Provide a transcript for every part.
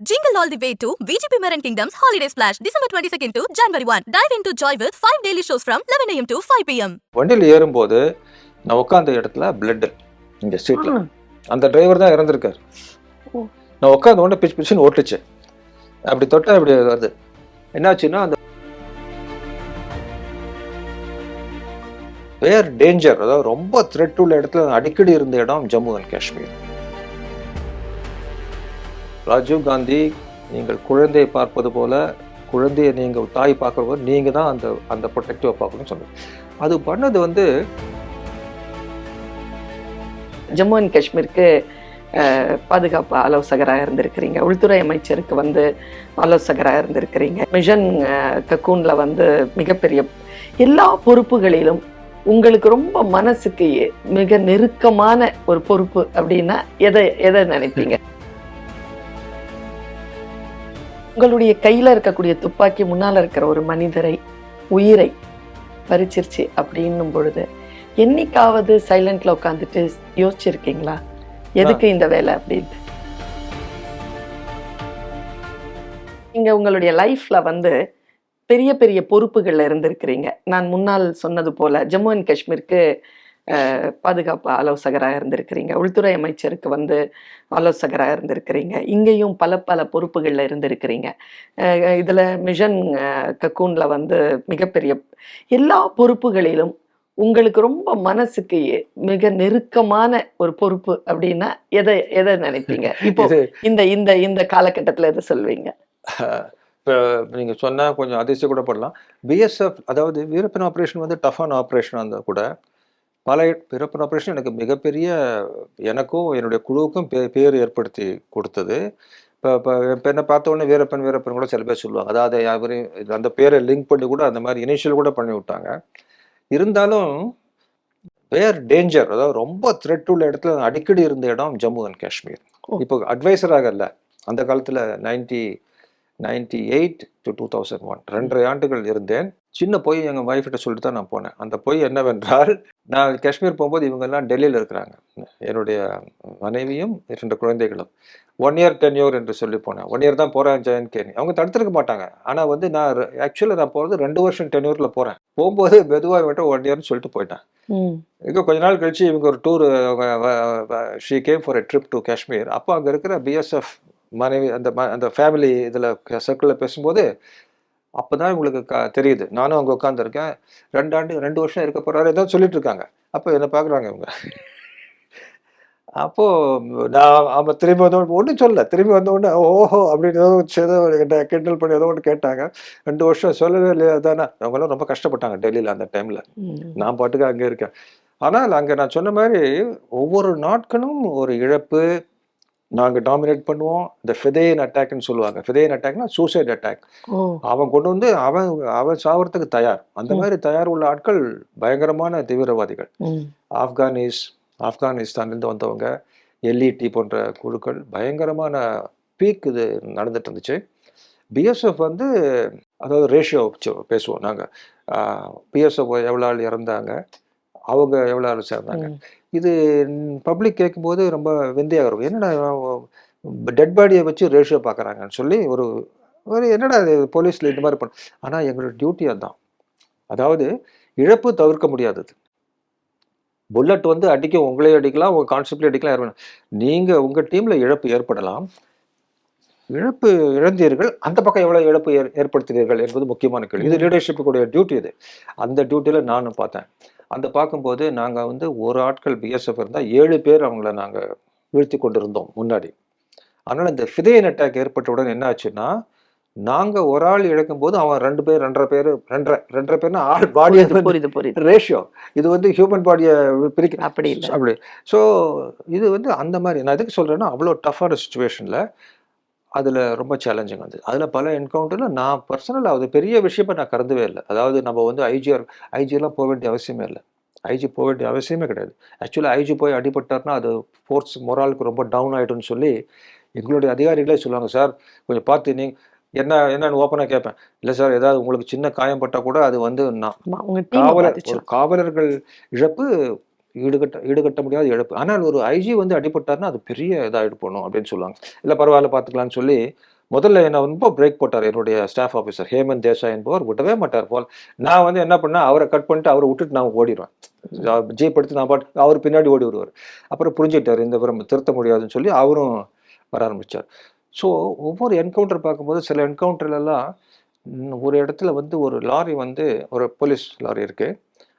Jingle all the way to VGP Marin Kingdom's Holiday Splash, December 22nd to January 1. Dive into joy with 5 daily shows from 11 a.m. to 5 p.m. வண்டியில் ஏறும்போது நான் உட்காந்த இடத்துல blood இந்த சீட்ல அந்த driver தான் இறந்துருக்காரு. நான் உட்காந்த உடனே பிச்சு பிச்சுன்னு ஓட்டுச்சு. அப்படி தொட்டா அப்படி வருது. என்னாச்சுன்னா அந்த வேர் டேஞ்சர், அதாவது ரொம்ப த்ரெட் உள்ள இடத்துல அடிக்கடி இருந்த இடம் ஜம்மு அண்ட் காஷ்மீர். ராஜீவ் காந்தி, நீங்கள் குழந்தையை பார்ப்பது போல குழந்தையை நீங்கள் தாய் பார்க்குற போது நீங்கள் தான் அந்த அந்த ப்ரொடெக்டிவாக பார்க்கணும்னு சொன்னது. அது பண்ணது வந்து ஜம்மு அண்ட் காஷ்மீருக்கு பாதுகாப்பு ஆலோசகராக இருந்திருக்கிறீங்க, உள்துறை அமைச்சருக்கு வந்து ஆலோசகராக இருந்திருக்கிறீங்க, மிஷன் கக்கூனில் வந்து மிகப்பெரிய எல்லா பொறுப்புகளிலும் உங்களுக்கு ரொம்ப மனசுக்கு மிக நெருக்கமான ஒரு பொறுப்பு அப்படின்னா எதை நினைப்பீங்க? உங்களுடைய கையில இருக்கக்கூடிய துப்பாக்கி முன்னால இருக்கிற ஒரு மனிதரை, உயிரை பறிச்சிருச்சு அப்படின்னும் பொழுது என்னைக்காவது சைலண்ட்ல உட்காந்துட்டு யோசிச்சிருக்கீங்களா எதுக்கு இந்த வேலை அப்படின்ட்டு? நீங்க உங்களுடைய லைஃப்ல வந்து பெரிய பெரிய பொறுப்புகள்ல இருந்திருக்கிறீங்க. நான் முன்னால் சொன்னது போல ஜம்மு அண்ட் காஷ்மீருக்கு பாதுகாப்பு ஆலோசகராக இருந்திருக்கிறீங்க, உள்துறை அமைச்சருக்கு வந்து ஆலோசகராக இருந்திருக்கிறீங்க, இங்கேயும் பல பல பொறுப்புகளில் இருந்திருக்கிறீங்க. இதில் மிஷன் கக்கூனில் வந்து மிகப்பெரிய எல்லா பொறுப்புகளிலும் உங்களுக்கு ரொம்ப மனசுக்கு மிக நெருக்கமான ஒரு பொறுப்பு அப்படின்னா எதை நினைப்பீங்க? இப்போ இந்த இந்த இந்த காலகட்டத்தில் எதை சொல்வீங்க? இப்போ நீங்கள் சொன்னால் கொஞ்சம் அதிசயம் கூட படலாம். பிஎஸ்எஃப், அதாவது வீரப்பன் ஆப்ரேஷன் வந்து டஃபான ஆப்ரேஷனாக இருந்தால் கூட பல வீரப்பன் ஆப்ரேஷன் எனக்கு மிகப்பெரிய, எனக்கும் என்னுடைய குழுவுக்கும் பேர் ஏற்படுத்தி கொடுத்தது. இப்போ என்னை பார்த்த உடனே வீரப்பன் வீரப்பன் கூட சில பேர் சொல்லுவாங்க. அதாவது யாரையும் அந்த பேரை லிங்க் பண்ணி கூட அந்த மாதிரி இனிஷியல் கூட பண்ணி விட்டாங்க. இருந்தாலும் வேர் டேஞ்சர், அதாவது ரொம்ப த்ரெட் உள்ள இடத்துல அடிக்கடி இருந்த இடம் ஜம்மு அண்ட் காஷ்மீர். இப்போ அட்வைசராக இல்லை, அந்த காலத்தில் 1998 to 2001 2.5 ஆண்டுகள் இருந்தேன். சின்ன பொய் எங்கள் ஒய்ஃப்கிட்ட சொல்லிட்டு தான் நான் போனேன். அந்த பொய் என்னவென்றால், நான் காஷ்மீர் போகும்போது இவங்கெல்லாம் டெல்லியில் இருக்கிறாங்க, என்னுடைய மனைவியும் 2 குழந்தைகளும். 1 year tenure என்று சொல்லி போனேன். 1 year தான் போகிறேன் ஜெயன்கேனி. அவங்க தடுத்துருக்க மாட்டாங்க. ஆனால் வந்து நான் ஆக்சுவலாக நான் போகிறது 2 வருஷம் டென்யூரில் போகிறேன். போகும்போது மெதுவாக விட்டு 1 yearன்னு சொல்லிட்டு போயிட்டேன். இங்கே கொஞ்ச நாள் கழிச்சு இவங்க ஒரு tour, she came for a trip to Kashmir. அப்போ அங்கே இருக்கிற பிஎஸ்எஃப் மனைவி அந்த ஃபேமிலி இதில் சர்க்கிளில் பேசும்போது அப்போ தான் இவங்களுக்கு தெரியுது. நானும் அங்கே உட்காந்துருக்கேன். 2 வருஷம் இருக்க போகிறாரு ஏதோ சொல்லிட்டு இருக்காங்க. அப்போ என்னை பார்க்குறாங்க இவங்க. அப்போது நான் அவன் திரும்பி வந்தோடனே ஒன்றும் சொல்லலை. திரும்பி வந்தோடனே ஓஹோ அப்படின்னு ஏதோ கிண்டல் பண்ணி ஏதோ ஒன்று கேட்டாங்க. 2 வருஷம் சொல்லவே இல்லையா தானே. அவங்களாம் ரொம்ப கஷ்டப்பட்டாங்க டெல்லியில் அந்த டைமில். நான் பாட்டுக்கு அங்கே இருக்கேன். ஆனால் அங்கே நான் சொன்ன மாதிரி ஒவ்வொரு நாட்களும் ஒரு இழப்பு. நாங்கள் டாமினேட் பண்ணுவோம். இந்த ஃபிதேன் அட்டாக்னு சொல்லுவாங்க. ஃபிதேன் அட்டாக்னா சூசைட் அட்டாக். அவன் கொண்டு வந்து அவன் சாவறதுக்கு தயார். அந்த மாதிரி தயார் உள்ள ஆட்கள் பயங்கரமான தீவிரவாதிகள். ஆப்கானிஸ்தான்லேருந்து வந்தவங்க, எல்இடி போன்ற குழுக்கள், பயங்கரமான பீக் இது நடந்துட்டு இருந்துச்சு. பிஎஸ்எஃப் வந்து, அதாவது ரேஷியோ பேசுவோம் நாங்கள். பிஎஸ்எஃப் எவ்வளோ ஆள் இறந்தாங்க, அவங்க எவ்வளோ ஆள் சேர்ந்தாங்க. இது பப்ளிக் கேட்கும்போது ரொம்ப விந்தையாக இருக்கும். என்னடா டெட் பாடியை வச்சு ரேஷியோ பார்க்குறாங்கன்னு சொல்லி ஒரு என்னடா அது போலீஸில் இந்த மாதிரி பண்ண. ஆனால் எங்களோட டியூட்டி அதுதான். அதாவது இழப்பு தவிர்க்க முடியாதது. புல்லட் வந்து அடிக்க உங்களே அடிக்கலாம், உங்கள் கான்செப்ட்லேயே அடிக்கலாம், யாரும். நீங்கள் உங்கள் டீமில் இழப்பு ஏற்படலாம். இழப்பு இழந்தீர்கள், அந்த பக்கம் எவ்வளோ இழப்பு ஏற்படுத்தினீர்கள் என்பது முக்கியமான கேள்வி. இது லீடர்ஷிப்புடைய டியூட்டி. இது அந்த டியூட்டியில் நானும் பார்த்தேன். அந்த பார்க்கும்போது நாங்கள் வந்து ஒரு ஆட்கள் பிஎஸ்எஃப் இருந்தால் 7 பேர் அவங்கள நாங்கள் வீழ்த்தி கொண்டு இருந்தோம் முன்னாடி. அதனால் இந்த ஃபிதேன் அட்டாக் ஏற்பட்டவுடன் என்ன ஆச்சுன்னா, நாங்கள் ஒரு ஆள் இழக்கும் போது அவன் 2 பேர் 2.5 பேர்னா ஆள் பாடியை ரேஷியோ. இது வந்து ஹியூமன் பாடியை பிரிக்க அப்படி. ஸோ இது வந்து அந்த மாதிரி நான் எதுக்கு சொல்கிறேன்னா, அவ்வளோ டஃப்பான சுச்சுவேஷனில் அதில் ரொம்ப சேலஞ்சிங் வந்து அதில் பல என்கவுண்டரில் நான் பர்சனலாக அது பெரிய விஷயமா நான் கருதவே இல்லை. அதாவது நம்ம வந்து ஐஜியெல்லாம் போக வேண்டிய அவசியமே இல்லை. ஐஜி போக வேண்டிய அவசியமே கிடையாது. ஆக்சுவலாக ஐஜி போய் அடிபட்டார்னா அது ஃபோர்ஸ் மொராலுக்கு ரொம்ப டவுன் ஆகிடும்னு சொல்லி எங்களுடைய அதிகாரிகளே சொல்லுவாங்க. சார் கொஞ்சம் பார்த்து நீங்கள் என்னன்னு ஓப்பனாக கேட்பேன். இல்லை சார், ஏதாவது உங்களுக்கு சின்ன காயம் பட்டால் கூட அது வந்து நான் காவலர்கள் இழப்பு ஈடுகட்ட முடியாத இழப்பு. ஆனால் ஒரு ஐஜி வந்து அடிபட்டாருன்னா, அது பெரிய இதாயிட்டு போணும் அப்படின்னு சொல்லுவாங்க. இல்ல பரவால்ல பார்த்துக்கலாம்ன்னு சொல்லி, முதல்ல என்ன ரொம்ப பிரேக் போட்டாரு என்னுடைய ஸ்டாஃப் ஆஃபீசர் ஹேமந்த் தேசாய் என்பவர் விடவே மாட்டார் போல. நான் வந்து என்ன பண்ணேன், அவர கட் பண்ணிட்டு அவர விட்டுட்டு நான் ஓடிருவேன். ஜீப் எடுத்து நான் பாட்டுக்கு அவர் பின்னாடி ஓடி வருவாரு. அப்புறம் புரிஞ்சுக்கிட்டாரு இந்த நம்ம திருத்த முடியாதுன்னு சொல்லி அவரும் வர ஆரம்பிச்சார். ஸோ ஒவ்வொரு என்கவுண்டர் பார்க்கும்போது சில என்கவுண்டர்லலாம் ஒரு இடத்துல வந்து ஒரு லாரி வந்து ஒரு போலீஸ் லாரி இருக்கு.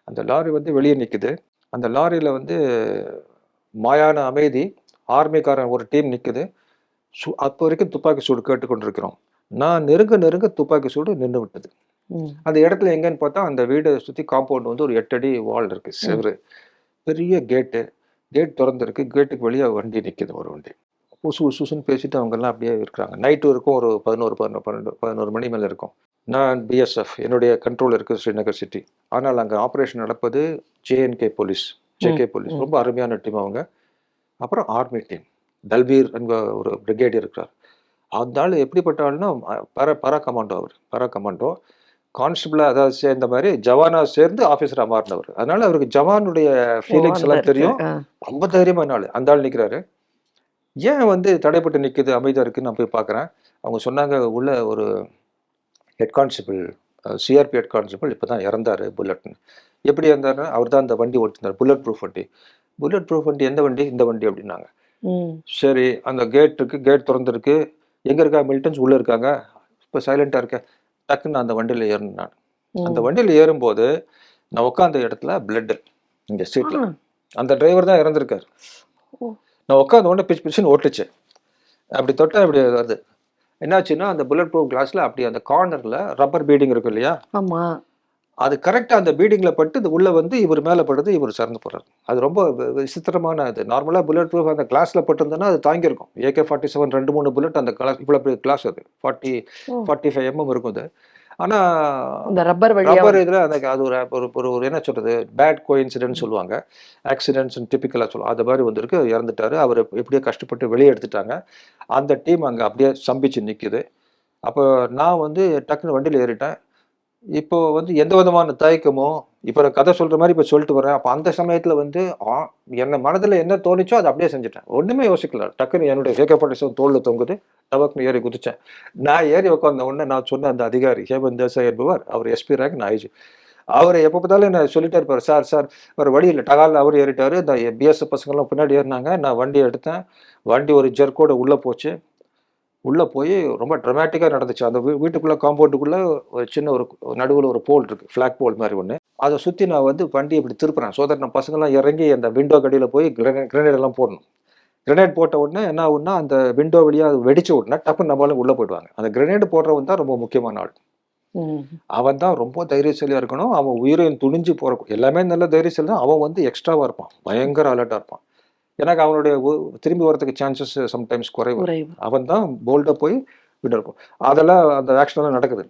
அந்த லாரி வந்து வெளியே நிக்குது. அந்த லாரியில வந்து மாயான அமைதி, ஆர்மிக்காரன் ஒரு டீம் நிக்குது. அப்போ வரைக்கும் துப்பாக்கி சூடு கேட்டுக்கொண்டிருக்கிறோம். நான் நெருங்க நெருங்க துப்பாக்கி சூடு நின்னு விட்டது. ம். அந்த இடத்துல எங்கன்னு பார்த்தா, அந்த வீட சுத்தி காம்பவுண்ட் வந்து ஒரு 8 அடி வால் இருக்கு. செவுரு. பெரிய கேட்டு. கேட் தொறந்திருக்கு. கேட்டுக்கு வெளிய வண்டி நிக்குது ஒரு வண்டி. உசு உசு உசுன்னு பேசிட்டு அவங்கலாம் அப்படியே இருக்கிறாங்க. நைட்டும் இருக்கும் ஒரு 11, 12, 11 மணி மேல இருக்கும். நான் பிஎஸ்எஃப் என்னுடைய கண்ட்ரோல் இருக்கு ஸ்ரீநகர் சிட்டி. ஆனால் அங்க ஆப்பரேஷன் நடப்பது ஜேஎன்கே போலீஸ், ஜேகே போலீஸ். ரொம்ப அருமையான டீம் அவங்க. அப்புறம் ஆர்மி டீம். தல்பீர் என்கிற ஒரு பிரிகேடியர் இருக்கிறார். அந்த ஆள் எப்படிப்பட்ட ஆள்னா பரா கமாண்டோ அவர். பரா கமாண்டோ. கான்ஸ்டபிளா அதாவது சேர்ந்த மாதிரி ஜவானா சேர்ந்து ஆஃபீஸரா மாறினவர். அதனால அவருக்கு ஜவானுடைய ஃபீலிங்ஸ் எல்லாம் தெரியும். ரொம்ப தைரியமான ஆள். அந்த ஆள் நிற்கிறாரு. ஏன் வந்து தடைப்பட்டு நிற்குது அமைதியாக இருக்குன்னு நான் போய் பார்க்குறேன். அவங்க சொன்னாங்க உள்ள ஒரு head constable CRP head constable இப்போ தான் இறந்தாரு புல்லட்னு. எப்படி இறந்தாருன்னா அவர் தான் அந்த வண்டி ஓட்டினார் புல்லட் ப்ரூஃப் வண்டி. புல்லட் ப்ரூஃப் வண்டி எந்த வண்டி? இந்த வண்டி அப்படின்னாங்க. சரி அந்த கேட் இருக்கு, கேட் திறந்துருக்கு. எங்கே இருக்கா மிலிட்டன்ஸ் உள்ளே இருக்காங்க. இப்போ சைலண்டாக இருக்கேன். டக்குன்னு அந்த வண்டியில் ஏறினேன் நான். அந்த வண்டியில் ஏறும்போது நான் உட்காந்த இடத்துல பிளட்டு இங்கே சீட்டில். அந்த டிரைவர் தான் இறந்துருக்காரு. நான் உட்காந்த உடனே பிச்சு பிச்சுன்னு ஓட்டுச்சு. அப்படி தொட்டா இப்படி வருது. என்னாச்சுன்னா அந்த புல்லட் ப்ரூஃப் கிளாஸில் அப்படி அந்த கார்னரில் ரப்பர் பீடிங் இருக்கும் இல்லையா, ஆமாம், அது கரெக்டாக அந்த பீடிங்கில் பட்டு இது உள்ளே வந்து இவர் மேலே படுது, இவர் சிறந்து போகிறார். அது ரொம்ப விசித்திரமான இது. நார்மலாக புல்லட் ப்ரூஃப் அந்த கிளாஸில் பட்டிருந்தோன்னா அது தாங்கியிருக்கும். AK-47 2-3 புல்லட் அந்த கிளாஸ் இவ்வளோ பெரிய கிளாஸ் அது 45 mm இருக்கும் அது. ஆனால் அந்த ரப்பர் இதில் அந்த அது ஒரு என்ன சொல்கிறது பேட் கோஇன்சிடென்ட் சொல்லுவாங்க. ஆக்சிடென்ட்ஸ் டிப்பிக்கலாக சொல்லுவாங்க. அது மாதிரி வந்திருக்கு. இறந்துட்டார். அவர் எப்படியோ கஷ்டப்பட்டு வெளியே எடுத்துட்டாங்க. அந்த டீம் அங்கே அப்படியே சம்பிச்சு நிற்குது. அப்போ நான் வந்து டக்குன்னு வண்டியில் ஏறிட்டேன். இப்போ வந்து எந்த விதமான தயக்கமோ, இப்போ நான் கதை சொல்ற மாதிரி இப்போ சொல்லிட்டு வரேன். அப்போ அந்த சமயத்துல வந்து என்ன மனதுல என்ன தோணுச்சோ அதை அப்படியே செஞ்சுட்டேன். ஒண்ணுமே யோசிக்கல. டக்குன்னு என்னுடைய AK-47 தோல்ல தொங்குது. டபக்குன்னு ஏறி குதிச்சேன். நான் ஏறி உட்கார்ந்த உடனே நான் சொன்ன அந்த அதிகாரி ஹேமந்த் தேசாய் என்பவர், அவர் எஸ்பி ரேங்க், நான் ஐஜி. அவர் எப்போ பார்த்தாலும் என்ன சொல்லிட்டே இருப்பார், சார் வேறு வழி இல்லை. டகாலில் அவர் ஏறிட்டாரு. இந்த பிஎஸ்எஃப் பசங்கள்லாம் பின்னாடி ஏறினாங்க. நான் வண்டியை எடுத்தேன். வண்டி ஒரு ஜெர்க்கோட உள்ளே போச்சு. உள்ளே போய் ரொம்ப ட்ரமேட்டிக்காக நடந்துச்சு. அந்த வீட்டுக்குள்ளே காம்பவுண்டுக்குள்ளே ஒரு சின்ன ஒரு நடுவில் ஒரு போல் இருக்குது, ஃப்ளாக் போல் மாதிரி ஒன்று. அதை சுற்றி நான் வந்து வண்டி இப்படி திருப்புறேன். ஸோ தட் நம்ம பசங்கள்லாம் இறங்கி அந்த விண்டோ கடியில் போய் கிரனேட் எல்லாம் போடணும். கிரனேட் போட்ட உடனே என்ன ஆகுன்னா, அந்த விண்டோ வழியாக வெடிச்ச உடனே டப்புன்னு நம்மளால உள்ளே போயிடுவாங்க. அந்த கிரனேட் போடுறவன் தான் ரொம்ப முக்கியமான ஆள். அவன் தான் ரொம்ப தைரியசாலியாக இருக்கணும். அவன் உயிரையும் துணிஞ்சு போகிற எல்லாமே நல்ல தைரியசாலி தான். அவன் வந்து எக்ஸ்ட்ராவாக இருப்பான், பயங்கர அலர்ட்டாக இருப்பான். எனக்கு அவனுடைய திரும்பி வரதுக்கு சான்சஸ் சம்டைம்ஸ் குறைவு. அவன் தான் போல்டாக போய் விட்டு இருக்கும். அதெல்லாம் அந்த ஆக்ஷன்லாம் நடக்குது.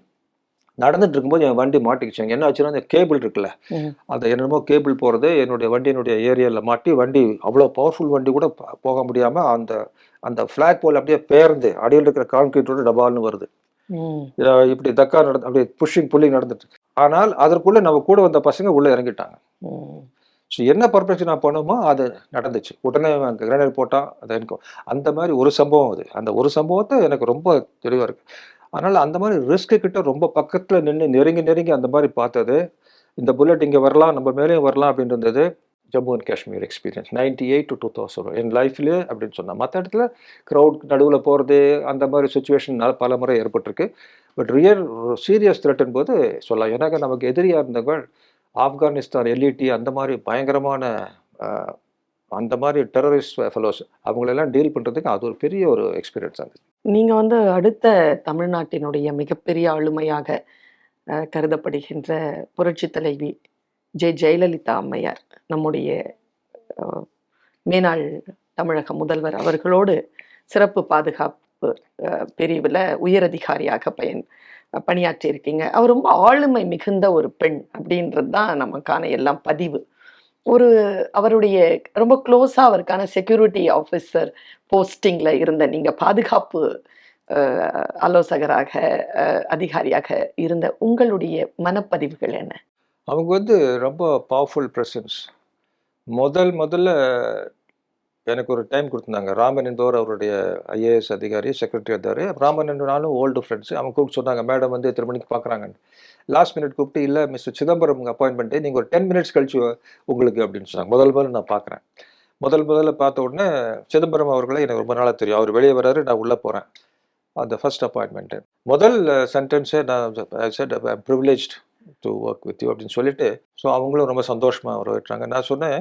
நடந்துட்டு இருக்கும்போது என் வண்டி மாட்டிக்கிச்சு. என்ன ஆச்சுன்னா, அந்த கேபிள் இருக்குல்ல, அந்த என்னமோ கேபிள் போகிறது என்னுடைய வண்டியினுடைய ஏரியாவில் மாட்டி, வண்டி அவ்வளோ பவர்ஃபுல் வண்டி கூட போக முடியாமல் அந்த அந்த ஃப்ளாக் போல் அப்படியே பேர்ந்து அடியில் இருக்கிற கான்கிரீட்டோட டபால்னு வருது. இப்படி தக்கா அப்படியே புல்லிங் நடந்துட்டு. ஆனால் அதற்குள்ளே நம்ம கூட வந்த பசங்க உள்ளே இறங்கிட்டாங்க. ஸோ என்ன பர்பஸ் நான் பண்ணுமோ அது நடந்துச்சு. உடனே கிரனேட் போட்டான். அது எனக்கு அந்த மாதிரி ஒரு சம்பவம் அது. அந்த ஒரு சம்பவத்தை எனக்கு ரொம்ப தெளிவாக இருக்குது. அதனால் அந்த மாதிரி ரிஸ்க்கு கிட்ட ரொம்ப பக்கத்தில் நின்று நெருங்கி அந்த மாதிரி பார்த்தது. இந்த புல்லட் இங்கே வரலாம், நம்ம மேலேயும் வரலாம் அப்படின்னு இருந்தது. Jammu and Kashmir experience 98 to 2000 என் லைஃப்லேயே அப்படின்னு சொன்னேன். மற்ற இடத்துல க்ரௌட் நடுவில் போகிறது அந்த மாதிரி சுச்சுவேஷன் பல முறை ஏற்பட்டிருக்கு. பட் ரியல் சீரியஸ் த்ரெட்டும் போது சொல்லலாம். எனக்கு நமக்கு எதிரியாக இருந்தவர்கள் ஆப்கானிஸ்தான், எல்இடி அந்த மாதிரி பயங்கரமான அந்த மாதிரி டெரரிஸ்ட் ஃபெலோஸ் அவங்களெல்லாம் டீல் பண்ணுறதுக்கு அது ஒரு பெரிய ஒரு எக்ஸ்பீரியன்ஸ் இருந்துச்சு. நீங்கள் வந்து அடுத்த தமிழ்நாட்டினுடைய மிகப்பெரிய ஆளுமையாக கருதப்படுகின்ற புரட்சி தலைவி ஜெயலலிதா அம்மையார், நம்முடைய மேனாள் தமிழக முதல்வர் அவர்களோடு சிறப்பு பாதுகாப்பு பிரிவில் உயரதிகாரியாக பணியாற்றி இருக்கீங்க. அவர் ரொம்ப ஆளுமை மிகுந்த ஒரு பெண் அப்படின்றது தான் நமக்கான எல்லாம் பதிவு. அவருடைய ரொம்ப க்ளோஸாக அவருக்கான செக்யூரிட்டி ஆஃபீஸர் போஸ்டிங்கில் இருந்த நீங்கள் பாதுகாப்பு ஆலோசகராக அதிகாரியாக இருந்த உங்களுடைய மனப்பதிவுகள் என்ன? அவங்க வந்து ரொம்ப பவர்ஃபுல் ப்ரெசன்ஸ். முதல்ல எனக்கு ஒரு டைம் கொடுத்துருந்தாங்க. ராமன் என்பவர் அவருடைய ஐஏஎஸ் அதிகாரி, செக்ரட்டரி இருந்தாரு. ராமன் நானும் ஓல்டு ஃப்ரெண்ட்ஸு. அவங்க கூப்பிட்டு சொன்னாங்க, மேடம் வந்து இத்தனை மணிக்கு பார்க்குறாங்கன்னு. லாஸ்ட் மினிட் கூப்பிட்டு, "இல்ல மிஸ்டர் சிதம்பரம் அப்பாயின்மெண்ட்டு நீங்க ஒரு 10 மினிட்ஸ் கழிச்சு உங்களுக்கு" அப்படின்னு சொன்னாங்க. முதல்ல நான் பார்க்குறேன். முதல்ல பார்த்த உடனே சிதம்பரம் அவர்களை எனக்கு ரொம்ப நாளா தெரியும். அவர் வெளியே வராரு, நான் உள்ள போறேன். அந்த ஃபர்ஸ்ட் அப்பாயின்மெண்ட்டு. முதல் சென்டென்ஸே நான் I said I am privileged to work with you அப்படின்னு சொல்லிட்டு, ஸோ அவங்களும் ரொம்ப சந்தோஷமா வரவேற்றாங்க. நான் சொன்னேன்,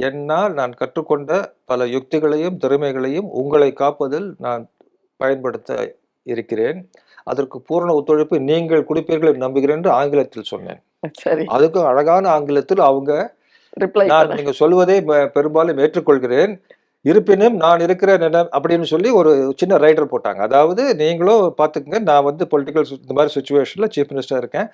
என்னால் நான் கற்றுக்கொண்ட பல யுக்திகளையும், திறமைகளையும் உங்களை காப்பதில் நான் பயன்படுத்த இருக்கிறேன். அதற்கு பூரண ஒத்துழைப்பு நீங்கள் கொடுப்பீர்கள் என்று நம்புகிறேன் என்று ஆங்கிலத்தில் சொன்னேன். சரி. அதுக்கும் அழகான ஆங்கிலத்தில் அவங்க, ரிப்ளை நான் நீங்க சொல்வதை பெரும்பாலும் ஏற்றுக்கொள்கிறேன். இருப்பினும் நான் இருக்கிறேன் அப்படின்னு சொல்லி ஒரு சின்ன ரைடர் போட்டாங்க. அதாவது நீங்களும் பார்த்துக்கங்க, நான் வந்து பொலிட்டிக்கல் இந்த மாதிரி சுச்சுவேஷன்ல சீஃப் மினிஸ்டர் இருக்கேன்.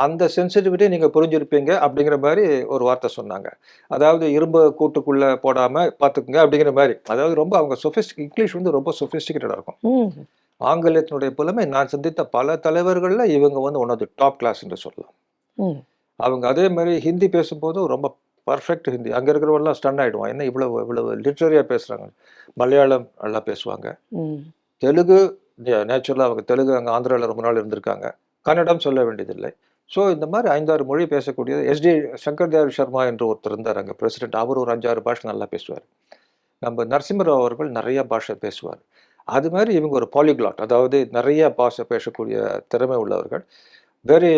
அந்த சென்சிட்டிவிட்டி நீங்க புரிஞ்சிருப்பீங்க அப்படிங்கிற மாதிரி ஒரு வார்த்தை சொன்னாங்க. அதாவது இரும்பு கூட்டுக்குள்ள போடாம பார்த்துக்குங்க அப்படிங்கிற மாதிரி. அதாவது ரொம்ப அவங்க இங்கிலீஷ் வந்து ரொம்ப சொபிஸ்டிகேட்டடா இருக்கும். ஆங்கிலத்தினுடைய புலமை நான் சந்தித்த பல தலைவர்கள்ல இவங்க வந்து one of the top class என்று சொல்லலாம். அவங்க அதே மாதிரி ஹிந்தி பேசும்போது ரொம்ப பர்ஃபெக்ட் ஹிந்தி. அங்கே இருக்கிறவங்கலாம் ஸ்டன் ஆகிடுவான், என்ன இவ்வளவு லிட்ரரியாக பேசுகிறாங்க. மலையாளம் நல்லா பேசுவாங்க. தெலுங்கு நேச்சுரலாக அவங்க தெலுங்கு அங்கே ஆந்திராவில் ரொம்ப நாள் இருந்திருக்காங்க. கன்னடம் சொல்ல வேண்டியதில்லை. ஸோ இந்த மாதிரி 5-6 மொழி பேசக்கூடிய எஸ்டி சங்கர் தயாள் சர்மா என்று ஒருத்தர் இருந்தார் அங்கே பிரசிடென்ட். அவர் ஒரு 5-6 பாஷை நல்லா பேசுவார். நம்ம நரசிம்மராவ் அவர்கள் நிறைய பாஷை பேசுவார். அது மாதிரி இவங்க ஒரு பாலிகிளாட், அதாவது நிறைய பாஷை பேசக்கூடிய திறமை உள்ளவர்கள். Very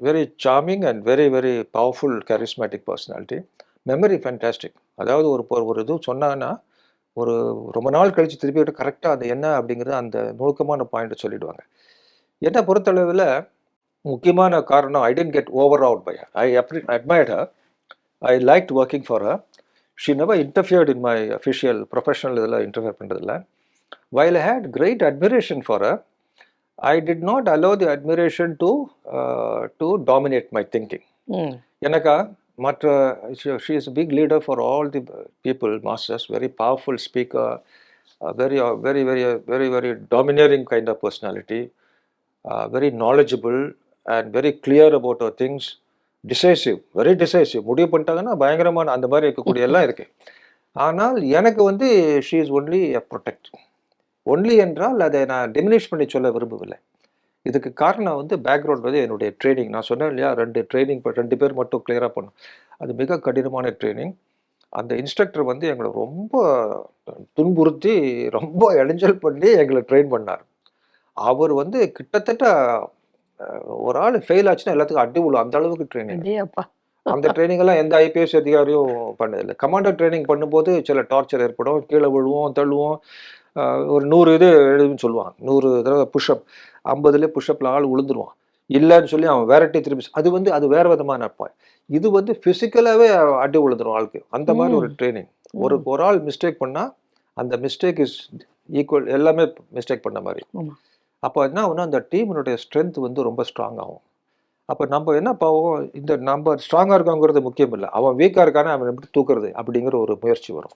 very charming and very very powerful charismatic personality. Memory fantastic. அதாவது ஒரு இது சொன்னாங்கன்னா ஒரு ரொம்ப நாள் கழித்து திருப்பி கரெக்டாக அது என்ன அப்படிங்கிறது அந்த நுணுக்கமான பாயிண்ட்டை சொல்லிடுவாங்க. என்னை பொறுத்தளவில் முக்கியமான காரணம், I didn't get overawed by her. I admired her. I liked working for her. She never interfered in my official professional இதில் இன்டர்ஃபியர் பண்ணுறதில்ல. While I had great admiration for her, I did not allow the admiration to dominate my thinking. Enaka matra, she is a big leader for all the people, masters, very powerful speaker, very domineering kind of personality, very knowledgeable and very clear about her things, decisive, very decisive. முடிவு பண்ணிட்டாங்கன்னா பயங்கரமான அந்த மாதிரி இருக்கக்கூடிய எல்லாம் இருக்கு. ஆனால் எனக்கு வந்து she is only a protector. Only என்றால் அதை நான் டிமினிஷ் பண்ணி சொல்ல விரும்பவில்லை. இதுக்கு காரணம் வந்து பேக்ரவுண்ட் வந்து என்னுடைய ட்ரைனிங். நான் சொன்னேன் இல்லையா, 2 பேர் மட்டும் கிளியராக பண்ணும். அது மிக கடினமான ட்ரைனிங். அந்த இன்ஸ்ட்ரக்டர் வந்து எங்களை ரொம்ப துன்புறுத்தி ரொம்ப இடைஞ்சல் பண்ணி எங்களை ட்ரெயின் பண்ணார். அவர் வந்து கிட்டத்தட்ட ஒரு ஆள் ஃபெயில் ஆச்சுன்னா எல்லாத்துக்கும் அடி விழும், அந்த அளவுக்கு ட்ரைனிங். அந்த ட்ரைனிங் எல்லாம் எந்த ஐபிஎஸ் அதிகாரியும் பண்ணதில்லை. கமாண்டர் ட்ரைனிங் பண்ணும்போது சில டார்ச்சர் ஏற்படும், கீழே விழுவோம், தள்ளுவோம். ஒரு 100 இது எழுதுன்னு சொல்லுவான், 100 தடவை புஷ்அப், 50லே புஷ்அப்பில் ஆள் விழுந்துருவான். இல்லைன்னு சொல்லி அவன் வேறட்டி திருப்பி, அது வேற விதமான அப்பாய். இது வந்து ஃபிசிக்கலாகவே அடி விழுந்துடும் ஆளுக்கு. அந்த மாதிரி ஒரு ட்ரைனிங். ஒரு ஆள் மிஸ்டேக் பண்ணால் அந்த மிஸ்டேக் இஸ் ஈக்குவல், எல்லாமே மிஸ்டேக் பண்ண மாதிரி. அப்போ என்ன ஆகுனா அந்த டீமினுடைய ஸ்ட்ரென்த் வந்து ரொம்ப ஸ்ட்ராங் ஆகும். அப்போ நம்ம என்ன பாவோம், இந்த நம்ம ஸ்ட்ராங்காக இருக்காங்கிறது முக்கியம் இல்லை, அவன் வீக்காக இருக்கானே அவன் எப்படி தூக்குறது அப்படிங்கிற ஒரு முயற்சி வரும்.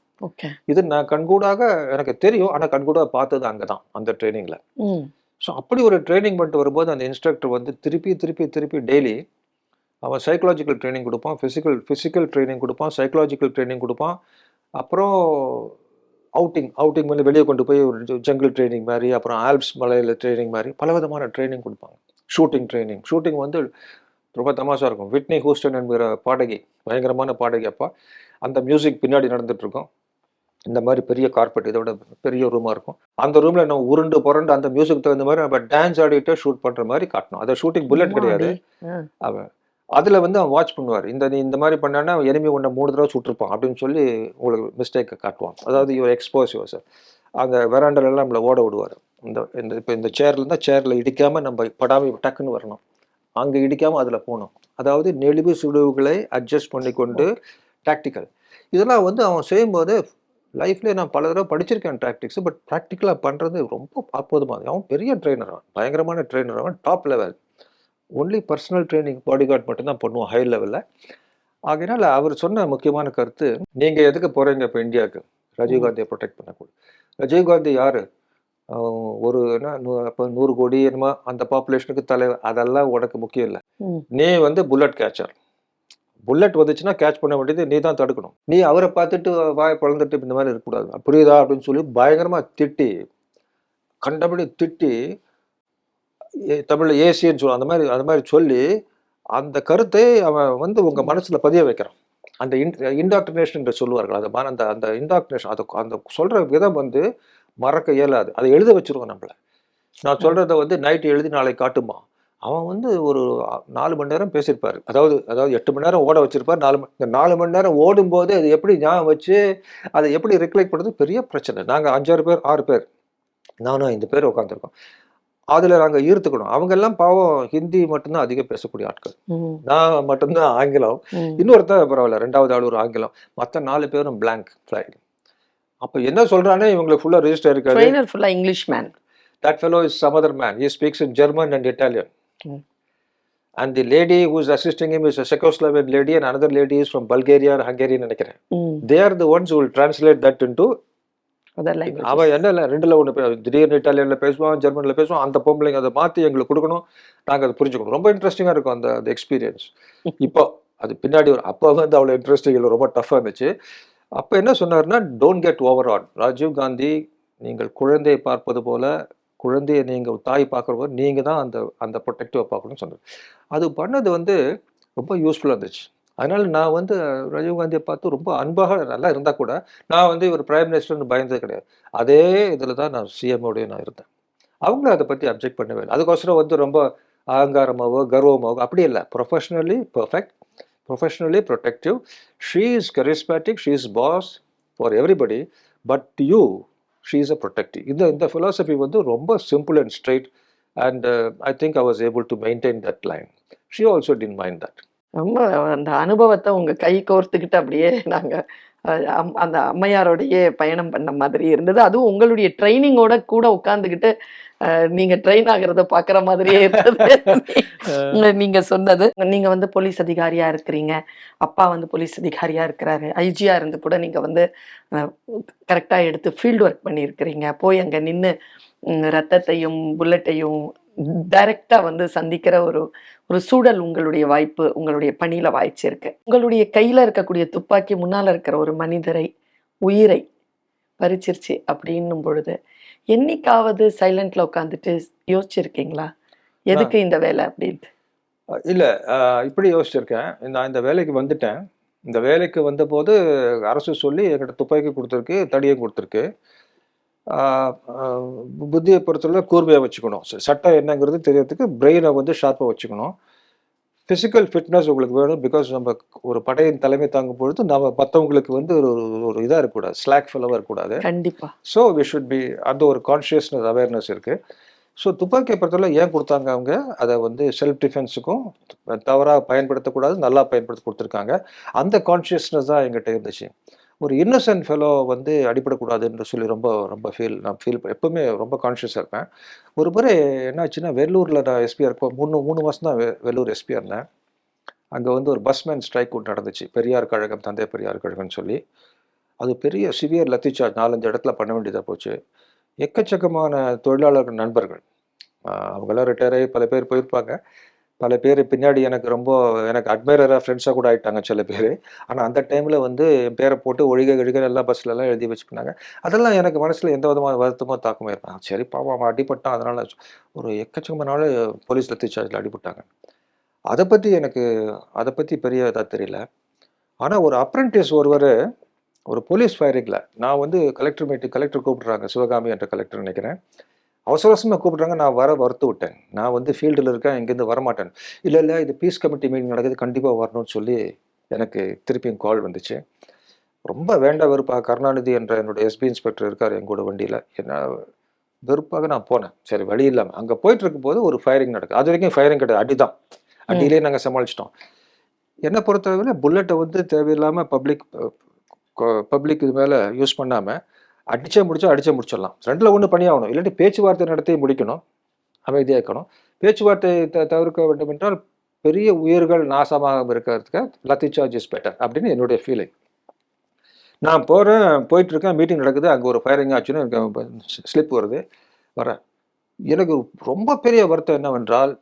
இது நான் கண்கூடாக எனக்கு தெரியும், ஆனால் கண்கூடாக பார்த்தது அங்கே தான் அந்த ட்ரைனிங்கில். ஸோ அப்படி ஒரு ட்ரைனிங் பண்ணிட்டு வரும்போது அந்த இன்ஸ்ட்ரக்டர் வந்து திருப்பி டெய்லி அவன் சைக்கலாஜிக்கல் ட்ரைனிங் கொடுப்பான், ஃபிசிக்கல் ட்ரைனிங் கொடுப்பான், சைக்கலாஜிக்கல் ட்ரைனிங் கொடுப்பான். அப்புறம் அவுட்டிங் வந்து வெளியே கொண்டு போய் ஒரு ஜங்கிள் ட்ரைனிங் மாதிரி, அப்புறம் ஆல்ப்ஸ் மலையில் ட்ரைனிங் மாதிரி பலவிதமான ட்ரைனிங் கொடுப்பாங்க. ஷூட்டிங் வந்து ரொம்ப தமாஷா இருக்கும். விட்னி ஹூஸ்டன் என்கிற பாடகி, பயங்கரமான பாடகி. அப்போ அந்த மியூசிக் பின்னாடி நடந்துட்டு இருக்கும். இந்த மாதிரி பெரிய கார்பெட், இதோட பெரிய ரூமாக இருக்கும். அந்த ரூமில் நம்ம உருண்டு புரண்டு அந்த மியூசிக் தகுந்த மாதிரி நம்ம டான்ஸ் ஆடிட்டு ஷூட் பண்ணுற மாதிரி காட்டணும். அதை ஷூட்டிங் புல்லட் கிடையாது. அவன் அதில் வந்து அவன் வாட்ச் பண்ணுவார். நீ இந்த மாதிரி பண்ணான்னா எனிமி ஒன்றை 3 தடவை சுட்டிருப்பான் அப்படின்னு சொல்லி உங்களுக்கு மிஸ்டேக்கை காட்டுவான். அதாவது இவர் எக்ஸ்போஸ் சார் அந்த வெராண்டெல்லாம் நம்மளை ஓட விடுவார். இப்போ இந்த சேரில் இடிக்காமல் நம்ம படாமல் டக்குன்னு வரணும், அங்கே இடிக்காமல் அதில் போகணும். அதாவது நெளிவு சுழிவுகளை அட்ஜஸ்ட் பண்ணிக்கொண்டு டாக்டிக்கல். இதெல்லாம் வந்து அவன் செய்யும்போது லைஃப்லேயே நான் பல தடவை படிச்சிருக்கேன் டாக்டிக்ஸ், பட் ப்ராக்டிக்கலாக பண்ணுறது ரொம்ப அற்புதமாக. அவன் பெரிய ட்ரெயினர், அவன் பயங்கரமான ட்ரெயினர், அவன் top level. Only personal training body guard மட்டும்தான் பண்ணுவோம் ஹை லெவலில். ஆகையினால அவர் சொன்ன முக்கியமான கருத்து, நீங்கள் எதுக்கு போகிறீங்க இப்போ இந்தியாவுக்கு, ராஜீவ்காந்தியை ப்ரொடெக்ட் பண்ணக்கூடாது. ராஜீவ்காந்தி யார், ஒரு அப்போ 100 கோடி என்னமா அந்த பாப்புலேஷனுக்கு தலைவர், அதெல்லாம் உனக்கு முக்கியம் இல்லை. நீ வந்து புல்லட் கேச்சர். புல்லட் வந்துச்சுன்னா கேட்ச் பண்ண வேண்டியது நீ தான் தடுக்கணும். நீ அவரை பார்த்துட்டு வாயை பொளந்துட்டு இந்த மாதிரி இருக்கக்கூடாது. புரியுதா அப்படின்னு சொல்லி பயங்கரமாக திட்டி, கண்டபடி திட்டி, தமிழில் ஏசின்னு சொல்லுவான். அந்த மாதிரி சொல்லி அந்த கருத்தை அவன் வந்து உங்கள் மனசில் பதிய வைக்கிறான். அந்த இன்டாக்டினேஷன் என்று சொல்லுவார்கள். அந்த அந்த இன்டாக்டினேஷன் அது அந்த சொல்கிற விதம் வந்து மறக்க இயலாது. அதை எழுத வச்சிருவோம் நம்மளை. நான் சொல்கிறத வந்து நைட்டு எழுதி நாளைக்கு காட்டுமா. அவன் வந்து ஒரு 4 மணி நேரம் பேசியிருப்பார். அதாவது 8 மணி நேரம் ஓட வச்சிருப்பார். 4 மணி நேரம் ஓடும்போது அது எப்படி ஞாபகம் வச்சு அதை எப்படி ரிக்ளைட் பண்ணுறது பெரிய பிரச்சனை. நாங்கள் 5-6 பேர் 6 பேர் நானும் 5 பேர் உட்காந்துருக்கோம். அதில் நாங்கள் ஈர்த்துக்கணும். அவங்க எல்லாம் பாவம் ஹிந்தி மட்டும்தான் அதிகம் பேசக்கூடிய ஆட்கள். நான் மட்டும்தான் ஆங்கிலம். இன்னொருத்தர் பரவாயில்ல, 2வது ஆள் ஒரு ஆங்கிலம். மற்ற 4 பேரும் பிளாங்க் ஃப்ளைட். அப்போ என்ன சொல்றானே இவங்களுக்கு ஃபுல்லாக ரெஜிஸ்டர் இருக்காது. ட்ரெய்னர் ஃபுல்லா English man. That fellow is some other man. He speaks in German and Italian. And the lady who is assisting him is a Czechoslovakian lady and another lady is from Bulgaria or Hungary நினைக்கிறேன். They are the ones who will translate that into other languages. அவன் என்ன ரெண்டுல ஒன்று திடீர்னு இட்டாலியனில் பேசுவான், ஜெர்மனில் பேசுவான். அந்த பொம்பளைங்க அதை மாற்றி எங்களுக்கு கொடுக்கணும், நாங்கள் அதை புரிஞ்சுக்கணும். ரொம்ப இன்ட்ரெஸ்டிங்காக இருக்கும் அந்த எக்ஸ்பீரியன்ஸ். இப்போ அது பின்னாடி அப்போ வந்து அவ்வளோ இன்ட்ரெஸ்டிங் இல்லை, ரொம்ப டஃப்பாக இருந்துச்சு. அப்போ என்ன சொன்னார்னா, don't get over on. Rajiv Gandhi, நீங்கள் குழந்தையை பார்ப்பது போல குழந்தையை நீங்கள் தாய் பார்க்குற போது நீங்கள் தான் அந்த ப்ரொடெக்டிவாக பார்க்கணும்னு சொன்னார். அது பண்ணது வந்து ரொம்ப யூஸ்ஃபுல்லாக இருந்துச்சு. அதனால் நான் வந்து ராஜீவ்காந்தியை பார்த்து ரொம்ப அன்பாக நல்லா இருந்தால் கூட நான் வந்து இவர் பிரைம் மினிஸ்டர்னு பயந்தது கிடையாது. அதே இதில் தான் நான் சிஎம்மோடய நான் இருந்தேன். அவங்களும் அதை பற்றி அப்ஜெக்ட் பண்ணவே இல்லை. அதுக்கோசரம் வந்து ரொம்ப அகங்காரமாவோ கர்வமாவோ அப்படி இல்லை. Professionally perfect, professionally protective. She is charismatic, she is boss for everybody, but you she is a protective. இந்த ஃபிலாசபி வந்து ரொம்ப simple and straight. And I think I was able to maintain that line. She also did mind that. ரொம்ப அந்த அனுபவத்தை உங்க கை கோர்த்துக்கிட்டு அப்படியே நாங்க அந்த அம்மையாரோடையே பயணம் பண்ண மாதிரி இருந்தது. அதுவும் உங்களுடைய ட்ரைனிங்கோட கூட உட்கார்ந்துக்கிட்டு நீங்க ட்ரெயின் ஆகிறத பாக்குற மாதிரியே இருந்தது. நீங்க சொன்னது, நீங்க வந்து போலீஸ் அதிகாரியா இருக்கிறீங்க, அப்பா வந்து போலீஸ் அதிகாரியா இருக்கிறாரு, ஐஜியா இருந்து கூட நீங்க வந்து கரெக்டா எடுத்து ஃபீல்டு ஒர்க் பண்ணியிருக்கிறீங்க. போய் அங்க நின்று ரத்தத்தையும் புல்லட்டையும் டைரக்டா வந்து சந்திக்கிற ஒரு சூழல் உங்களுடைய வாய்ப்பு உங்களுடைய பணியில வாய்ச்சிருக்கு. உங்களுடைய கையில இருக்கக்கூடிய துப்பாக்கி முன்னால இருக்கிற ஒரு மனிதரை, உயிரை பறிச்சிருச்சு அப்படின்னும் பொழுது என்னைக்காவது சைலண்ட்ல உட்காந்துட்டு யோசிச்சிருக்கீங்களா, எதுக்கு இந்த வேலை அப்படின்ட்டு? இல்லை, இப்படி யோசிச்சிருக்கேன். நான் இந்த வேலைக்கு வந்துட்டேன். இந்த வேலைக்கு வந்தபோது அரசு சொல்லி என்கிட்ட துப்பாக்கி கொடுத்துருக்கு, தடியை கொடுத்துருக்கு. புத்தியை பொறுத்தவரை கூர்மையாக வச்சுக்கணும். சட்டம் என்னங்கிறது தெரியறதுக்கு பிரெயினை வந்து ஷார்ப்பாக வச்சுக்கணும். ஃபிசிக்கல் ஃபிட்னஸ் உங்களுக்கு வேணும். பிகாஸ் நம்ம ஒரு படையின் தலைமை தாங்கும் பொழுது நம்ம மற்றவங்களுக்கு வந்து ஒரு இதாக இருக்கக்கூடாது, ஸ்லாக் ஃபெல்லவாக இருக்கக்கூடாது. கண்டிப்பாக. ஸோ வி ஷுட் பி, அந்த ஒரு கான்ஷியஸ்னஸ் அவேர்னஸ் இருக்குது. ஸோ துப்பாக்கியை பொறுத்தவரை ஏன் கொடுத்தாங்க அவங்க, அதை வந்து செல்ஃப் டிஃபென்ஸுக்கும் தவறாக பயன்படுத்தக்கூடாது, நல்லா பயன்படுத்தி கொடுத்துருக்காங்க. அந்த கான்ஷியஸ்னஸ் தான் எங்கிட்ட இருந்துச்சு. ஒரு இன்னசென்ட் ஃபெலோ வந்து அடிப்படக்கூடாதுன்னு சொல்லி ரொம்ப நான் ஃபீல் எப்போவுமே ரொம்ப கான்ஷியஸாக இருப்பேன். ஒரு முறை என்னாச்சுன்னா, வெள்ளூரில் நான் எஸ்பியாக இருப்பேன். 3 மாதம் தான் வெள்ளூர் எஸ்பியாக இருந்தேன். அங்கே வந்து ஒரு பஸ்மேன் ஸ்ட்ரைக் ஒன்று நடந்துச்சு, பெரியார் கழகம், தந்தை பெரியார் கழகம்னு சொல்லி. அது பெரிய சிவியர் லத்திச்சார்ஜ் 4-5 இடத்துல பண்ண வேண்டியதாக போச்சு. எக்கச்சக்கமான தொழிலாளர்கள் நண்பர்கள், அவங்கெல்லாம் ரிட்டையர் ஆகி பல பேர் போயிருப்பாங்க. பல பேர் பின்னாடி எனக்கு அட்மைரராக ஃப்ரெண்ட்ஸாக கூட ஆகிட்டாங்க சில பேர். ஆனால் அந்த டைமில் வந்து என் பேரை போட்டு ஒழிக எல்லாம் பஸ்லலாம் எழுதி வச்சுக்கினாங்க. அதெல்லாம் எனக்கு மனசில் எந்த விதமான வருத்தமோ தாக்கமோ இருப்பேன். சரி பாவம், அவன் அடிபட்டான், அதனால் ஒரு எக்கச்சக்கமான நாள் போலீஸ் லத்திச்சார்ஜில் அடிபட்டாங்க. அதை பற்றி பெரிய இதாக தெரியல. ஆனால் ஒரு அப்ரெண்டிஸ் ஒருவர் ஒரு போலீஸ் ஃபயரிங்கில், நான் வந்து கலெக்டர் கூப்பிட்றாங்க, சிவகாமி என்ற கலெக்டர் நினைக்கிறேன். அவசரமாக கூப்பிட்றாங்க. நான் வறுத்து விட்டேன். நான் வந்து ஃபீல்டில் இருக்கேன், இங்கேருந்து வரமாட்டேன். இல்லை இது பீஸ் கமிட்டி மீட்டிங் நடக்குது, கண்டிப்பாக வரணும்னு சொல்லி எனக்கு திருப்பியும் கால் வந்துச்சு. ரொம்ப வேண்டாம் வெறுப்பாக கருணாநிதி என்ற என்னோடய எஸ்பி இன்ஸ்பெக்டர் இருக்கார் எங்கூட வண்டியில். என்ன வெறுப்பாக நான் போனேன். சரி வழி இல்லாமல் அங்கே போயிட்டு இருக்கும்போது ஒரு ஃபயரிங் நடக்குது. அது வரைக்கும் ஃபயரிங் கிடையாது, அடி தான். அடியிலே நாங்கள் சமாளிச்சிட்டோம். என்னை பொறுத்தவரை புல்லட்டை வந்து தேவையில்லாமல் பப்ளிக் இது மேலே யூஸ் பண்ணாமல் அடிச்சே முடிச்சிடலாம். 2ல் 1 பண்ணியாகணும். இல்லாட்டி பேச்சுவார்த்தை நடத்தி முடிக்கணும், அமைதியாக இருக்கணும். பேச்சுவார்த்தை தவிர்க்க வேண்டும் என்றால் பெரிய உயிர்கள் நாசமாக இருக்கிறதுக்கு லத்திச்சார்ஜ் இஸ் பெட்டர் அப்படின்னு என்னுடைய ஃபீலிங். நான் போயிட்டுருக்கேன், மீட்டிங் நடக்குது, அங்கே ஒரு ஃபயரிங் ஆச்சுன்னு எனக்கு ஸ்லிப் வருது. வரேன். எனக்கு ரொம்ப பெரிய வருத்தம் என்னவென்றால்,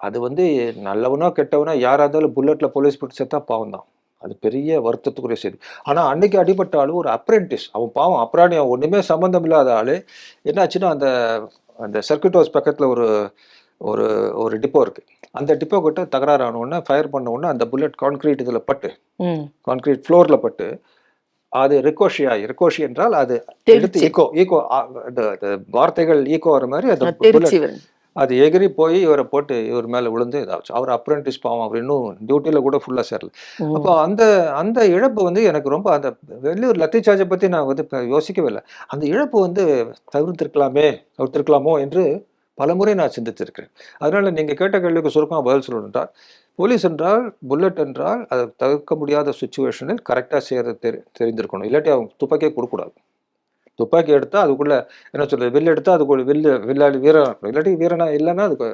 அது வந்து நல்லவனோ கெட்டவனோ யாராக இருந்தாலும் புல்லட்டில் போலீஸ் போட்டு செத்தா பாவம் தான். அது பெரிய வருத்தத்துக்குரிய செய்தி. ஆனால் அன்னைக்கு அடிபட்ட ஆளு ஒரு அப்ரெண்டிஸ். அவன் பாவம் அப்புறாணி, அவன் ஒன்றுமே சம்மந்தம் இல்லாத ஆள். என்னாச்சுன்னா அந்த அந்த சர்க்கியூட் ஹவுஸ் பக்கத்தில் ஒரு ஒரு ஒரு டிப்போ இருக்குது. அந்த டிப்போ கிட்ட தகராறு ஆன உடனே ஃபயர் பண்ண உடனே அந்த புல்லட் கான்கிரீட் இதில் பட்டு, கான்கிரீட் ஃப்ளோரில் பட்டு, அது ரிகோஷி என்றால் அது எடுத்து ஈகோ வார்த்தைகள் ஈகோ வர மாதிரி அந்த புல்லட் அது எகிரி போய் இவரை போட்டு இவர் மேலே விழுந்து இதாச்சு. அவர் அப்ரெண்டிஸ் பாவம், அவர் இன்னும் டியூட்டியில் கூட ஃபுல்லாக சேரல. அப்போ அந்த அந்த இழப்பு வந்து எனக்கு ரொம்ப, அந்த வெள்ளூர் லத்தி சார்ஜை பற்றி நான் வந்து யோசிக்கவே இல்லை. அந்த இழப்பு வந்து தவிர்த்திருக்கலாமோ என்று பலமுறை நான் சிந்தித்திருக்கிறேன். அதனால நீங்கள் கேட்ட கேள்விக்கு சுருக்கமாக பதில் சொல்லணும் என்றால், போலீஸ் என்றால், புல்லட் என்றால் அதை தவிர்க்க முடியாத சுச்சுவேஷனில் கரெக்டாக செய்யறது தெரிந்திருக்கணும். இல்லாட்டி அவங்க துப்பாக்கியே கொடுக்கூடாது. துப்பாக்கி எடுத்தா அதுக்குள்ள என்ன சொல்றது, வில் எடுத்தா அதுக்குள்ள வில்லாளி வீரன், இல்லாட்டி வீரனா இல்லைன்னா அதுக்கு.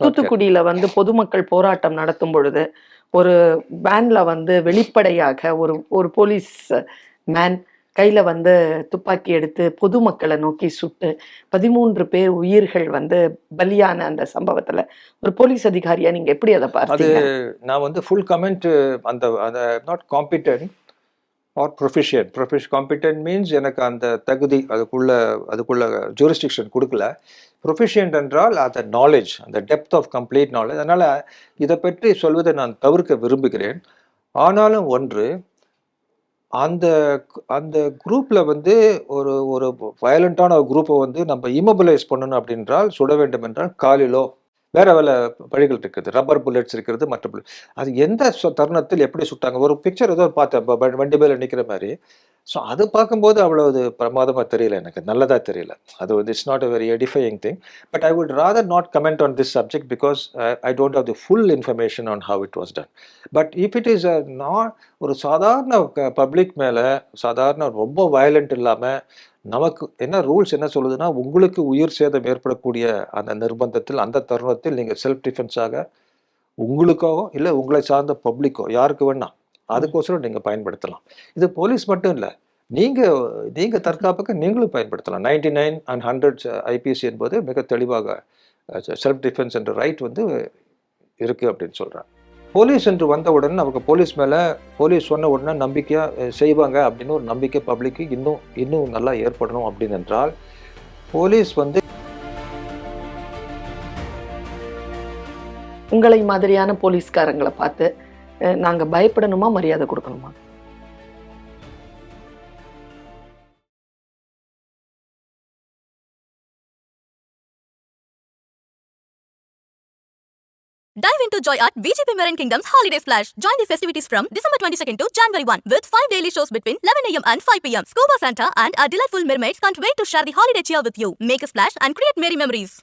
தூத்துக்குடியில வந்து பொதுமக்கள் போராட்டம் நடத்தும் பொழுது ஒரு வேன்ல வந்து வெளிப்படையாக ஒரு போலீஸ் மேன் கையில வந்து துப்பாக்கி எடுத்து பொதுமக்களை நோக்கி சுட்டு 13 பேர் உயிர்கள் வந்து பலியான அந்த சம்பவத்துல ஒரு போலீஸ் அதிகாரியா நீங்க எப்படி அதை பார்த்தீங்க? நான் வந்து ஃபுல் கமெண்ட் அந்த not competent or proficient. Competent means எனக்கு அந்த தகுதி அதுக்குள்ள ஜூரிஸ்டிக்ஷன் கொடுக்கல. ப்ரொஃபிஷியன்ட் என்றால் அந்த நாலேஜ், அந்த டெப்த் ஆஃப் கம்ப்ளீட் நாலேஜ். அதனால் இதை பற்றி சொல்வதை நான் தவிர்க்க விரும்புகிறேன். ஆனாலும் ஒன்று, அந்த அந்த குரூப்பில் வந்து ஒரு வயலண்ட்டான ஒரு குரூப்பை வந்து நம்ம இமோபிலைஸ் பண்ணணும் அப்படின்றால், சுட வேண்டும் என்றால் காலிலோ வேற வழிகள் இருக்குது. ரப்பர் புல்லட்ஸ் இருக்கிறது, மற்ற புல்லட். அது எந்த தருணத்தில் எப்படி சுட்டாங்க, ஒரு பிக்சர் ஏதோ பார்த்தேன் வண்டி மேலே நிற்கிற மாதிரி. ஸோ அது பார்க்கும்போது அவ்வளவு பிரமாதமாக தெரியல, எனக்கு நல்லதாக தெரியல. அது வந்து it's not a very edifying thing. But I would rather not comment on this subject because I don't have the full information on how it was done. But if it is ஒரு சாதாரண public மேலே, சாதாரண ரொம்ப violent இல்லாமல், நமக்கு என்ன rules என்ன சொல்லுதுன்னா, உங்களுக்கு உயிர் சேதம் ஏற்படக்கூடிய அந்த நிர்பந்தத்தில், அந்த தருணத்தில் நீங்கள் செல்ஃப் டிஃபென்ஸாக உங்களுக்காகவோ இல்லை உங்களை சார்ந்த பப்ளிக்கோ யாருக்கு வேணா அதுக்கோசரம் நீங்கள் பயன்படுத்தலாம். இது போலீஸ் மட்டும் இல்லை, நீங்கள் தற்காப்புக்கு நீங்களும் பயன்படுத்தலாம். 99 and 100 IPC என்பது மிக தெளிவாக செல்ஃப் டிஃபென்ஸ் என்ற ரைட் வந்து இருக்குது அப்படின்னு சொல்கிறேன். போலீஸ் என்று வந்தவுடன் நமக்கு போலீஸ் மேலே, போலீஸ் சொன்ன உடனே நம்பிக்கையாக செய்வாங்க அப்படின்னு ஒரு நம்பிக்கை பப்ளிக்கு இன்னும் நல்லா ஏற்படணும் அப்படின்னு என்றால், போலீஸ் வந்து உங்களை மாதிரியான போலீஸ்காரங்களை பார்த்து நாங்கள் பயப்படணுமா, மரியாதை கொடுக்கணுமா? Dive into Joy at VGP Marine Kingdom's Holiday Splash. Join the festivities from December 22nd to January 1 with 5 daily shows between 11 a.m. and 5 p.m. Scuba Santa and our delightful mermaids can't wait to share the holiday cheer with you. Make a splash and create merry memories.